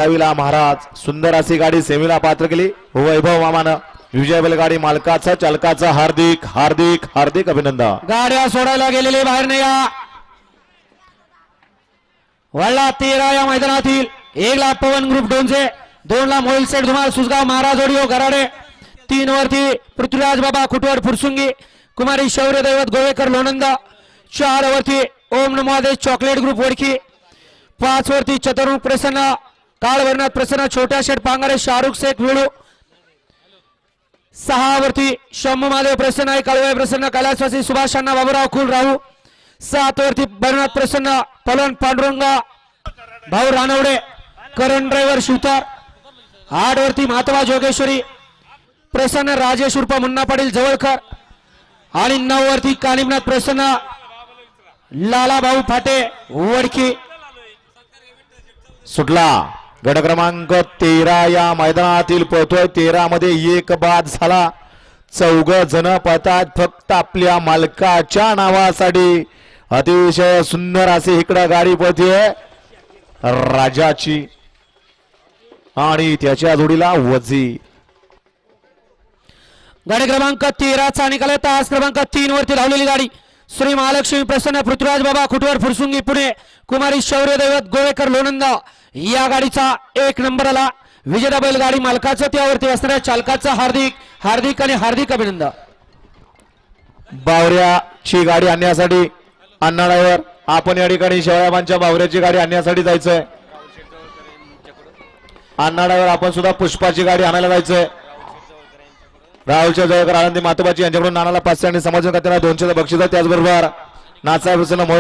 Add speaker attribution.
Speaker 1: महाराज सुंदर अशी गाडी सेमीला पात्र केली वैभव मामानं विजय बैलगाडी मालकाचं चालकाचं हार्दिक हार्दिक हार्दिक अभिनंदन।
Speaker 2: गाड्या सोडायला गेलेले बाहेर नाही या वळला 13 या मैदानातील 1 ला पवन ग्रुप डोंजे 2 ला मोहिल सेठ धुमाळ सुसगाव महाराज ओडिओ गराडे 3 वरती पृथ्वीराज बाबा खुटवड फुरसुंगी कुमारी शौर्य दैवत गोवेकर लोणंद 4 वरती ओम नमोदेश चॉकलेट ग्रुप वडकी 5 वरती चतुर्मुख प्रसन्न काळवर्णात प्रसन्न छोट्या शेठ पांगारे शाहरुख शेख वेळू 6 वरती शंभू महादेव प्रसन्न आहे काळवे प्रसन्न कैलासवासी सुभाष अण्णा बाबूराव खुल राहू 7 वरती बरनाथ प्रसन्न पलन पांडुरंग भाऊ रानवडे करण ड्रायव्हर शिवतार 8 वरती महात्मा जोगेश्वरी प्रसन्न राजेश उर्फ मुन्ना पाटील जवळकर आणि 9 वरती कानिमनाथ प्रसन्न लाला भाऊ फाटे वडकी।
Speaker 1: सुटला गट क्रमांक 13 या मैदानातील पळतोय 13 मध्ये 1 बाद झाला 4 जण पळतात फक्त आपल्या मालकाच्या नावासाठी अतिशय सुंदर अशी इकडे गाडी पळतीये राजाची आणि त्याच्या जोडीला वजी।
Speaker 2: गाडी क्रमांक 13 चा निकाल तास क्रमांक 3 वरती धावलेली गाडी श्री महालक्ष्मी प्रसन्न पृथ्वीराज बाबा खुटवर फुरसुंगी पुणे कुमारी शौर्य दैवत गोवेकर लोणंद या गाडीचा 1 नंबरला विजेता बैलगाडी मालकाचं त्यावरती असणाऱ्या चालकाचं हार्दिक हार्दिक आणि हार्दिक अभिनंदन।
Speaker 1: बावऱ्याची गाडी आणण्यासाठी अण्णा ड्रायव्हर आपण या ठिकाणी शेवळ्याबांच्या बावऱ्याची गाडी आणण्यासाठी जायचंय अण्णा ड्रायव्हर आपण सुद्धा पुष्पाची गाडी आणायला जायचंय राहुलच्या जवळकर आनंदी मातोबाची यांच्याकडून नानाला 500 आणि समाजन खात्याला 200 बक्षीस त्याचबरोबर नाचा